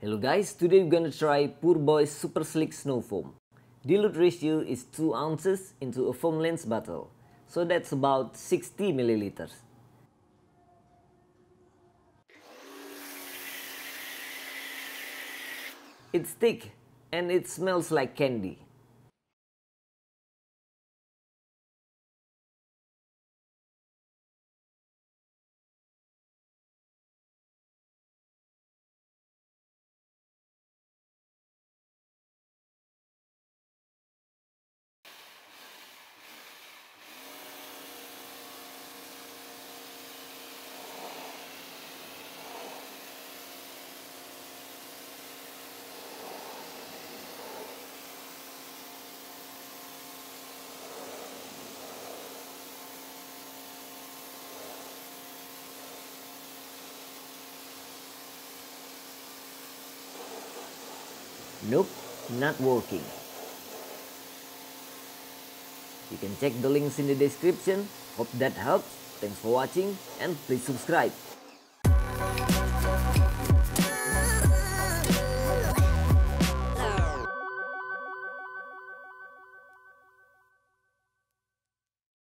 Hello guys, today we're gonna try Poorboys Super Slick Snow Foam. Dilute ratio is 2 ounces into a foam lens bottle, so that's about 60 milliliters. It's thick and it smells like candy. Nope, not working. You can check the links in the description. Hope that helps. Thanks for watching and please subscribe.